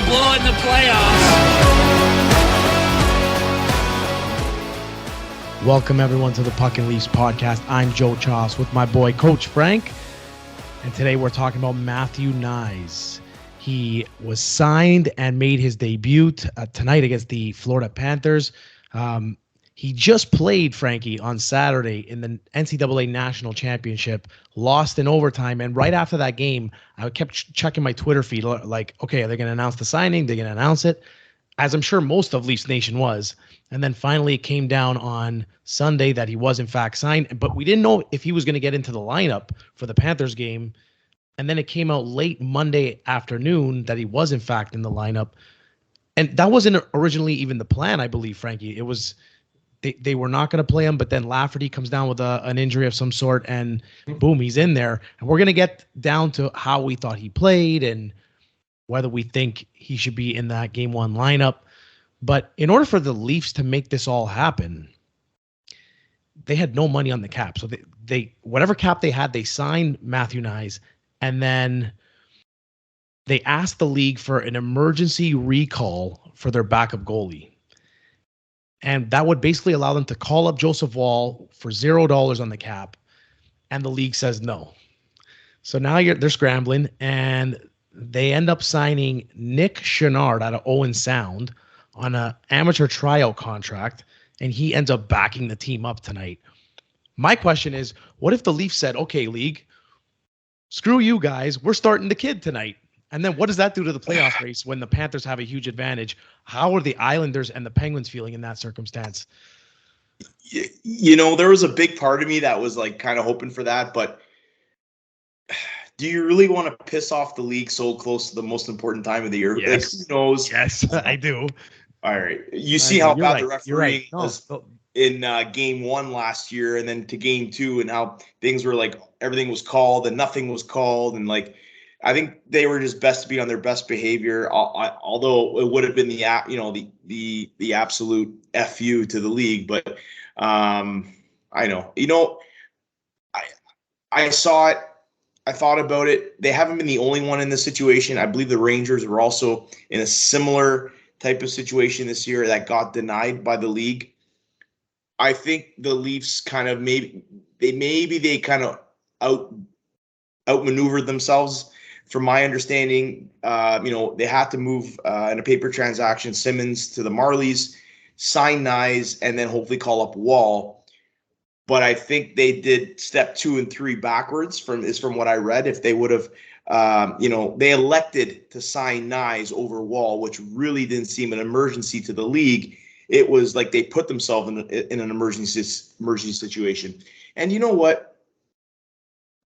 blow it in the playoffs. Welcome everyone to the Puck and Leafs podcast. I'm Joe Choss with my boy Coach Frank, and today we're talking about Matthew Knies. He was signed and made his debut tonight against the Florida Panthers. He just played, Frankie, on Saturday in the NCAA National Championship, lost in overtime, and right after that game, I kept checking my Twitter feed, like, okay, are they going to announce the signing? They're going to announce it, as I'm sure most of Leafs Nation was. And then finally it came down on Sunday that he was in fact signed, but we didn't know if he was going to get into the lineup for the Panthers game. And then it came out late Monday afternoon that he was in fact in the lineup. And that wasn't originally even the plan, I believe, Frankie. It was they were not going to play him, but then Lafferty comes down with an injury of some sort, and boom, he's in there. And we're going to get down to how we thought he played and whether we think he should be in that game one lineup. But in order for the Leafs to make this all happen, they had no money on the cap. So they whatever cap they had, they signed Matthew Knies, and then they asked the league for an emergency recall for their backup goalie. And that would basically allow them to call up Joseph Woll for $0 on the cap. And the league says no. So now they're scrambling, and they end up signing Nick Chenard out of Owen Sound on an amateur tryout contract, and he ends up backing the team up tonight. My question is, what if the Leafs said, okay, league, screw you guys, we're starting the kid tonight? And then what does that do to the playoff race when the Panthers have a huge advantage? How are the Islanders and the Penguins feeling in that circumstance? You know, there was a big part of me that was like kind of hoping for that, but do you really want to piss off the league so close to the most important time of the year? Yes. Like, who knows? Yes, I do. All right. You see how bad the refereeing No, was in game one last year, and then to game two, and how things were like everything was called and nothing was called. And like, I think they were just best to be on their best behavior, although it would have been the absolute FU to the league. But I know, I saw it. I thought about it. They haven't been the only one in this situation. I believe the Rangers were also in a similar type of situation this year that got denied by the league. I think the Leafs kind of maybe they kind of outmaneuvered themselves. From my understanding, they had to move in a paper transaction Simmons to the Marlies, sign Knies, and then hopefully call up Woll. But I think they did step 2 and 3 backwards from what I read. If they would have, they elected to sign Knies over Woll, which really didn't seem an emergency to the league. It was like they put themselves in an emergency situation. And you know what?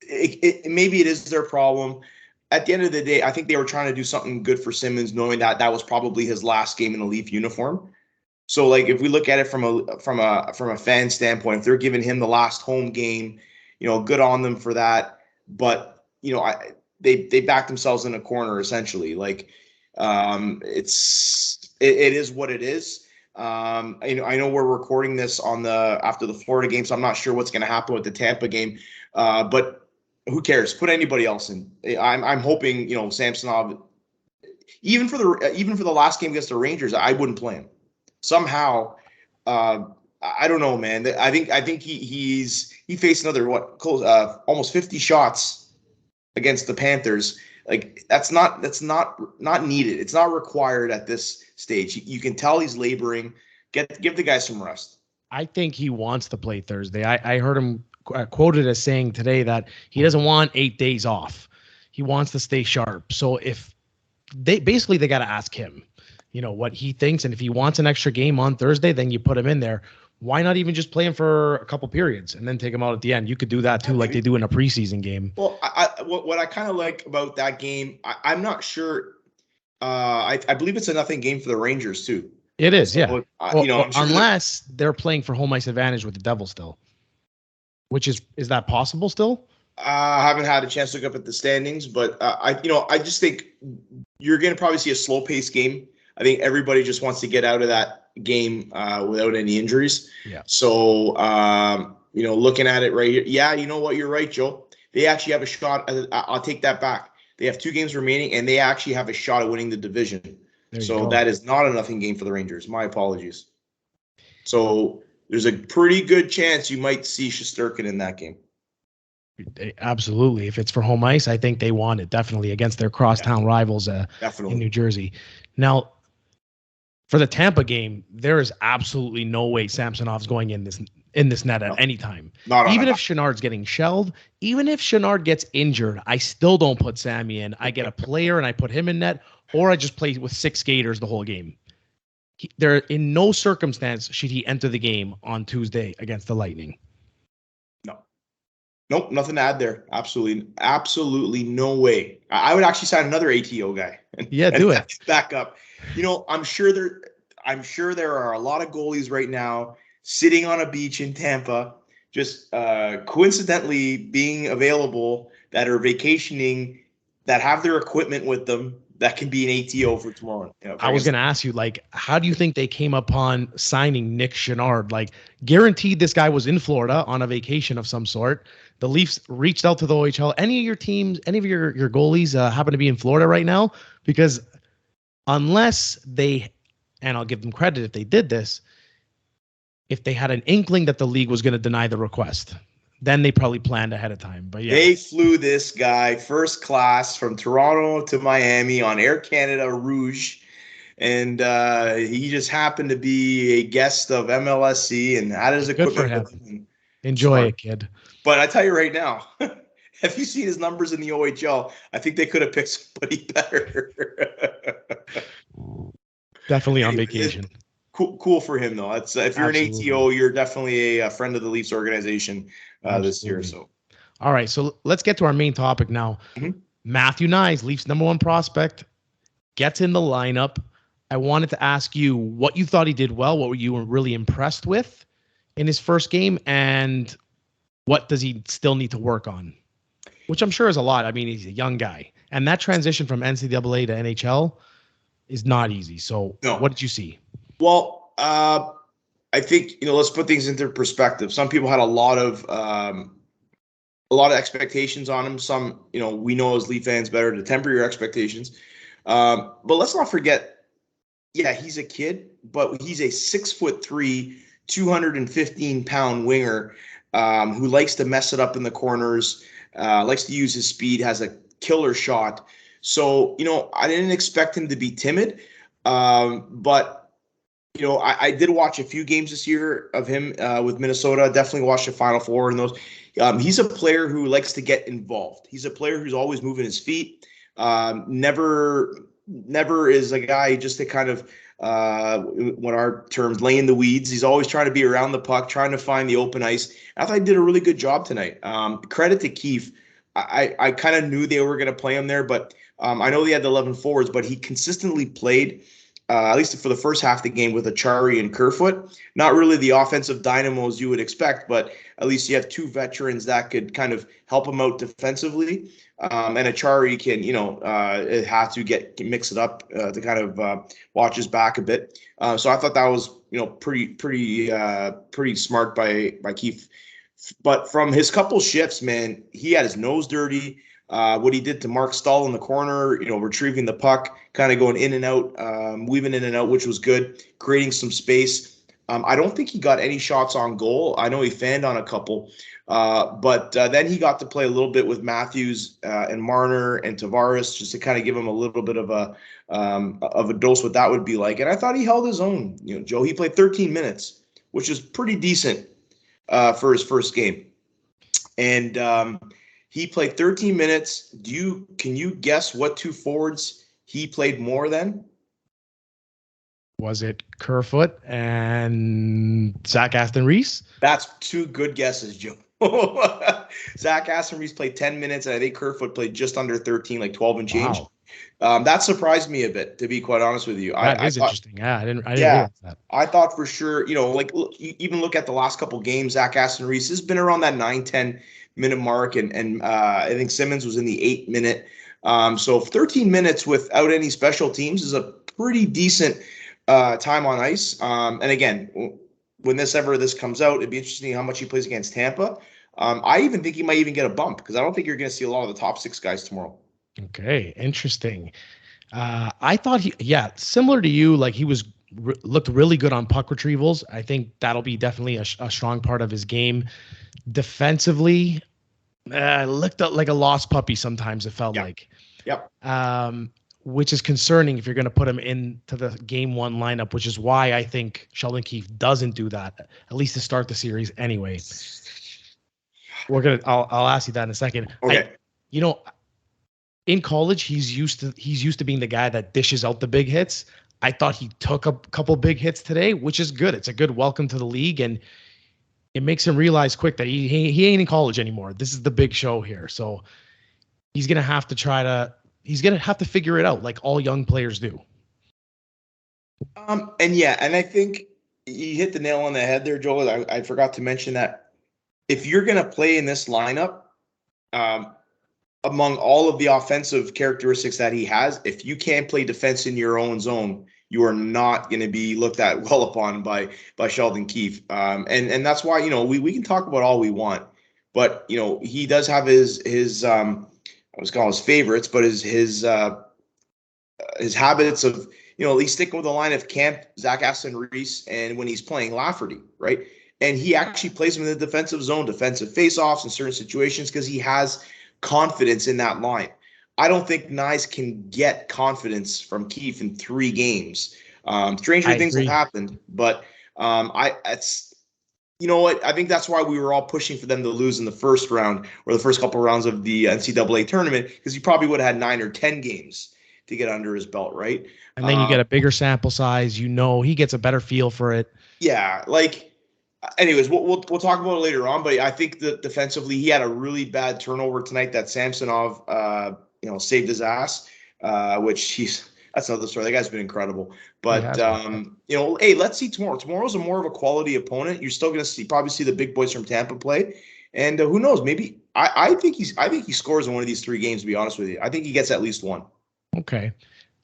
Maybe it is their problem. At the end of the day, I think they were trying to do something good for Simmons, knowing that that was probably his last game in a Leaf uniform. So, like, if we look at it from a fan standpoint, if they're giving him the last home game, good on them for that. But they backed themselves in a corner essentially. Like, it is what it is. I know we're recording this after the Florida game, so I'm not sure what's going to happen with the Tampa game. But who cares? Put anybody else in. I'm hoping Samsonov. Even for the last game against the Rangers, I wouldn't play him. Somehow, I don't know, man. I think he faced another almost 50 shots against the Panthers. Like, that's not needed. It's not required at this stage. You can tell he's laboring. Give the guy some rest. I think he wants to play Thursday. I heard him quoted as saying today that he doesn't want 8 days off. He wants to stay sharp. So if they got to ask him, what he thinks. And if he wants an extra game on Thursday, then you put him in there. Why not even just play him for a couple periods and then take him out at the end? You could do that too, like they do in a preseason game. Well, what I kind of like about that game, I'm not sure. I believe it's a nothing game for the Rangers too. It is, yeah. Sure unless they're playing for home ice advantage with the Devils still. Which is that possible still? I haven't had a chance to look up at the standings, but I just think you're going to probably see a slow-paced game. I think everybody just wants to get out of that game without any injuries. Yeah. So, looking at it right here, yeah, you know what? You're right, Joe. They actually have a shot. I'll take that back. They have 2 games remaining, and they actually have a shot at winning the division. There you So go. that is not a nothing game for the Rangers. My apologies. So there's a pretty good chance you might see Shesterkin in that game. Absolutely. If it's for home ice, I think they want it definitely against their crosstown rivals in Definitely. New Jersey. Now, for the Tampa game, there is absolutely no way Samsonov's going in this net at any time. Even if Chenard's getting shelled, even if Chenard gets injured, I still don't put Sammy in. I get a player and I put him in net, or I just play with 6 skaters the whole game. There, in no circumstance should he enter the game on Tuesday against the Lightning. Nope, nothing to add there. Absolutely no way. I would actually sign another ATO guy. Do it. Back up. I'm sure there are a lot of goalies right now sitting on a beach in Tampa, just coincidentally being available, that are vacationing, that have their equipment with them, that can be an ATO for tomorrow. I was going to ask you, how do you think they came upon signing Nick Chenard? Guaranteed this guy was in Florida on a vacation of some sort. The Leafs reached out to the OHL. Any of your teams, any of your goalies happen to be in Florida right now? Because unless they, and I'll give them credit if they did this, if they had an inkling that the league was going to deny the request, then they probably planned ahead of time. But yeah, they flew this guy first class from Toronto to Miami on Air Canada Rouge, and he just happened to be a guest of MLSC and had his equipment. Good for him. Enjoy it, kid. But I tell you right now, have you seen his numbers in the OHL? I think they could have picked somebody better. Definitely on vacation. Cool for him though. It's if you're Absolutely. An ATO, you're definitely a friend of the Leafs organization this year. So, all right. So let's get to our main topic now. Mm-hmm. Matthew Knies, Leafs #1 prospect, gets in the lineup. I wanted to ask you what you thought he did well, what you were really impressed with in his first game, and what does he still need to work on? Which I'm sure is a lot. I mean, he's a young guy, and that transition from NCAA to NHL is not easy. So, What did you see? Well, I think let's put things into perspective. Some people had a lot of expectations on him. Some, we know as Leaf fans better to temper your expectations. But let's not forget, he's a kid, but he's a 6'3", 215-pound winger who likes to mess it up in the corners, likes to use his speed, has a killer shot. So, I didn't expect him to be timid, but I did watch a few games this year of him with Minnesota. Definitely watched the Final Four and those. He's a player who likes to get involved. He's a player who's always moving his feet. Never is a guy just to kind of, what our terms, lay in the weeds. He's always trying to be around the puck, trying to find the open ice. I thought he did a really good job tonight. Credit to Keefe. I kind of knew they were going to play him there, but I know they had the 11 forwards, but he consistently played, at least for the first half of the game, with Achari and Kerfoot. Not really the offensive dynamos you would expect, but at least you have two veterans that could kind of help him out defensively. And Achari can, have to mix it up to kind of watch his back a bit. So I thought that was, pretty smart by Keefe. But from his couple shifts, man, he had his nose dirty. What he did to Mark Stahl in the corner, retrieving the puck, kind of going in and out, weaving in and out, which was good, creating some space. I don't think he got any shots on goal. I know he fanned on a couple, but then he got to play a little bit with Matthews and Marner and Tavares, just to kind of give him a little bit of a dose what that would be like. And I thought he held his own. Joe, he played 13 minutes, which is pretty decent for his first game. And he played 13 minutes. Can you guess what two forwards he played more than? Was it Kerfoot and Zach Aston Reese? That's two good guesses, Joe. Zach Aston Reese played 10 minutes, and I think Kerfoot played just under 13, like 12 and change. Wow. That surprised me a bit, to be quite honest with you. That is interesting. Yeah, I didn't realize that. I thought for sure, even look at the last couple games, Zach Aston Reese has been around that 9-10 minute mark, and I think Simmons was in the 8 minute. So 13 minutes without any special teams is a pretty decent time on ice. And again, when this comes out, it'd be interesting how much he plays against Tampa. I even think he might even get a bump, because I don't think you're going to see a lot of the top 6 guys tomorrow. Okay, interesting. I thought similar to you, like he was looked really good on puck retrievals. I think that'll be definitely a strong part of his game. Defensively, looked like a lost puppy sometimes, it felt Yeah. like. Yep. Which is concerning if you're going to put him into the game one lineup, which is why I think Sheldon Keefe doesn't do that, at least to start the series anyway. I'll ask you that in a second. Okay. In college, he's used to being the guy that dishes out the big hits. I thought he took a couple big hits today, which is good. It's a good welcome to the league, and it makes him realize quick that he ain't in college anymore. This is the big show here. So he's gonna have to figure it out like all young players do. And I think you hit the nail on the head there, Joel. I forgot to mention that if you're gonna play in this lineup, among all of the offensive characteristics that he has, if you can't play defense in your own zone, you are not going to be looked at well upon by Sheldon Keefe. And that's why, we can talk about all we want, but he does have his I was calling his favorites, but his habits of at least sticking with the line of Camp, Zach Aston Reese, and when he's playing Lafferty, right? And he actually plays him in the defensive zone, defensive faceoffs in certain situations because he has confidence in that line. I don't think Knies can get confidence from Keefe in 3 games. Stranger things have happened, but you know what? I think that's why we were all pushing for them to lose in the first round or the first couple of rounds of the NCAA tournament, because he probably would have had 9 or 10 games to get under his belt, right? And then you get a bigger sample size. He gets a better feel for it. Yeah, anyways, we'll talk about it later on, but I think that defensively he had a really bad turnover tonight that Samsonov saved his ass, that's another story. That guy's been incredible. But hey, let's see tomorrow. Tomorrow's more of a quality opponent. You're still going to probably see the big boys from Tampa play, and who knows? Maybe I think he scores in one of these 3 games. To be honest with you, I think he gets at least one. Okay.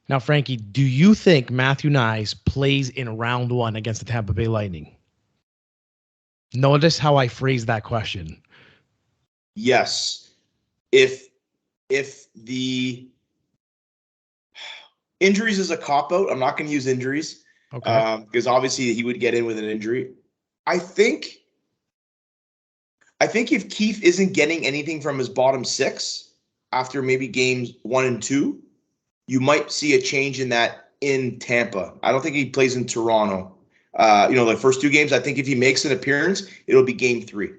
Now, Frankie, do you think Matthew Knies plays in round 1 against the Tampa Bay Lightning? Notice how I phrased that question. Yes. If the injuries is a cop-out, I'm not going to use injuries. Okay. Because obviously he would get in with an injury. I think if Keefe isn't getting anything from his bottom 6 after maybe games 1 and 2, you might see a change in that in Tampa. I don't think he plays in Toronto. The first 2 games, I think if he makes an appearance, it'll be game 3.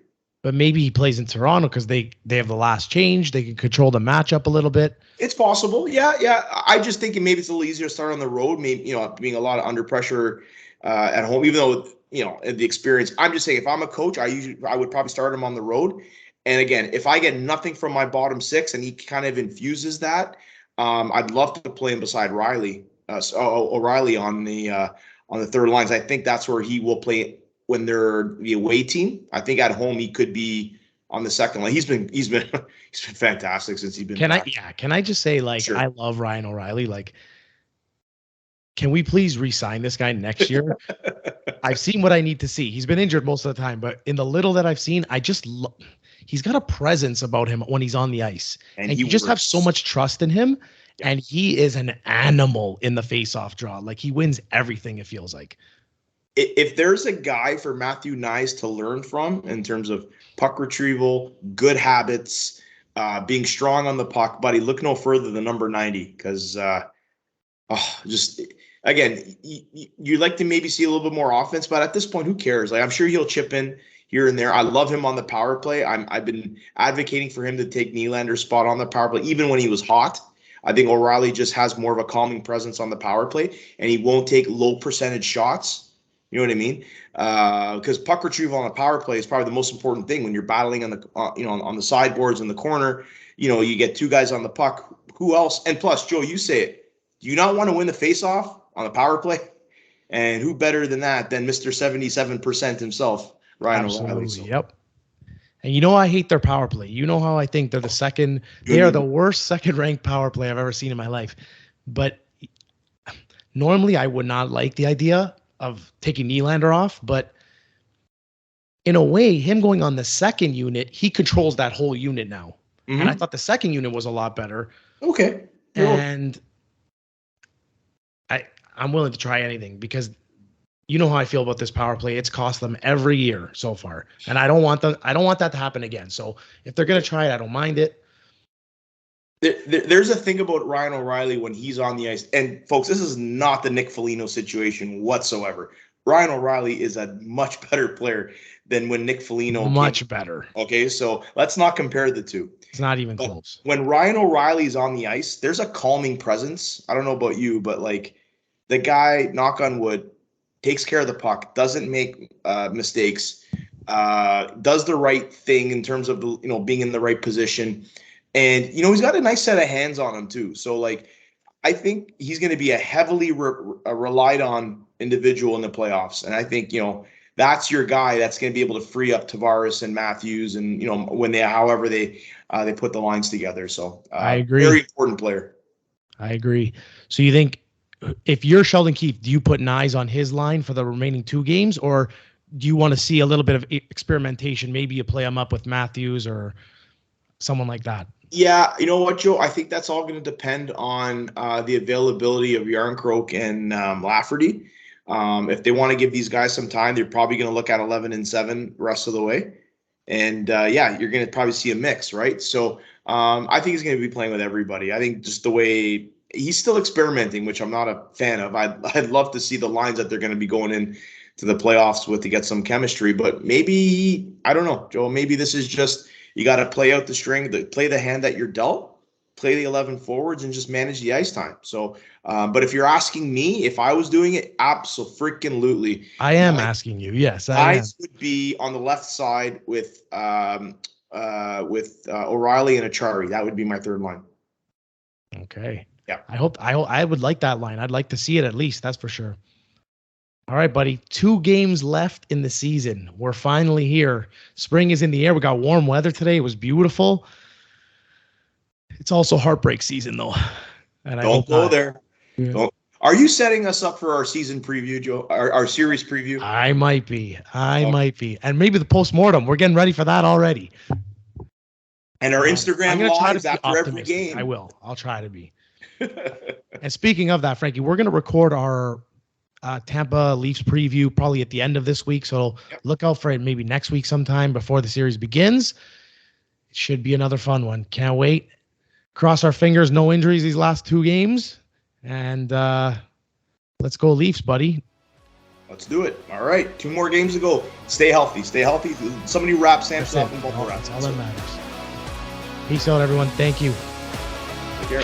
But maybe he plays in Toronto because they have the last change. They can control the matchup a little bit. It's possible. Yeah. I just think maybe it's a little easier to start on the road, maybe, being a lot of under pressure at home, even though, the experience. I'm just saying, if I'm a coach, I would probably start him on the road. And again, if I get nothing from my bottom 6 and he kind of infuses that, I'd love to play him beside O'Reilly on the third lines. I think that's where he will play when they're the away team. I think at home he could be on the second line. He's been fantastic since he's been back. Can I just say, sure. I love Ryan O'Reilly. Can we please re-sign this guy next year? I've seen what I need to see. He's been injured most of the time, but in the little that I've seen, he's got a presence about him when he's on the ice. And you just have so much trust in him. Yeah. And he is an animal in the face-off draw. He wins everything, it feels like. If there's a guy for Matthew Knies to learn from in terms of puck retrieval, good habits, being strong on the puck, buddy, look no further than number 90. Because, again, you'd like to maybe see a little bit more offense, but at this point, who cares? I'm sure he'll chip in here and there. I love him on the power play. I've been advocating for him to take Nylander's spot on the power play, even when he was hot. I think O'Reilly just has more of a calming presence on the power play, and he won't take low percentage shots. You know what I mean? Because puck retrieval on the power play is probably the most important thing when you're battling on the on the sideboards in the corner. You get 2 guys on the puck. Who else? And plus, Joe, you say it. Do you not want to win the faceoff on the power play? And who better than that than Mr. 77% himself, Ryan O'Reilly? So. Yep. And I hate their power play. You know how I think they're the second. They are the worst second-ranked power play I've ever seen in my life. But normally I would not like the idea of taking Nylander off. But in a way, him going on the second unit, he controls that whole unit now. Mm-hmm. And I thought the second unit was a lot better. Okay. And I'm willing to try anything because you know how I feel about this power play. It's cost them every year so far, and I don't want that to happen again. So if they're gonna try it, I don't mind it. There's a thing about Ryan O'Reilly when he's on the ice, and folks, this is not the Nick Foligno situation whatsoever. Ryan O'Reilly is a much better player than when Nick Foligno much better. Okay, so let's not compare the two. It's not even close. When Ryan O'Reilly's on the ice, there's a calming presence. I don't know about you, but like the guy, knock on wood, takes care of the puck, doesn't make mistakes, does the right thing in terms of being in the right position. And, he's got a nice set of hands on him, too. So, like, I think he's going to be a heavily relied on individual in the playoffs. And I think, that's your guy that's going to be able to free up Tavares and Matthews and, when however they put the lines together. So, I agree. Very important player. I agree. So, you think if you're Sheldon Keefe, do you put Knies on his line for the remaining 2 games? Or do you want to see a little bit of experimentation? Maybe you play him up with Matthews or someone like that. Yeah, you know what, Joe? I think that's all going to depend on the availability of Yarncroke and Lafferty. If they want to give these guys some time, they're probably going to look at 11-7 the rest of the way. And, you're going to probably see a mix, right? So I think he's going to be playing with everybody. I think just the way he's still experimenting, which I'm not a fan of. I'd love to see the lines that they're going to be going in to the playoffs with to get some chemistry. But maybe, I don't know, Joe, maybe this is just – you got to play out the string, play the hand that you're dealt, play the 11 forwards, and just manage the ice time. So, but if you're asking me, if I was doing it, absolutely. I am asking you. Yes, I would be on the left side with O'Reilly and Achari. That would be my third line. Okay. Yeah. I would like that line. I'd like to see it at least. That's for sure. All right, buddy. 2 games left in the season. We're finally here. Spring is in the air. We got warm weather today. It was beautiful. It's also heartbreak season, though. And Don't go there. Yeah. Are you setting us up for our season preview, Joe? Our series preview? I might be. Might be. And maybe the postmortem. We're getting ready for that already. And our Instagram lives after every game. I will. I'll try to be. And speaking of that, Frankie, we're going to record our Tampa Leafs preview probably at the end of this week. So look out for it maybe next week sometime before the series begins. It should be another fun one. Can't wait. Cross our fingers, no injuries these last 2 games. And let's go Leafs, buddy. Let's do it. All right. 2 more games to go. Stay healthy. Somebody wrap Samson up in bubble wrap. That's all that matters. Peace out, everyone. Thank you. Take care.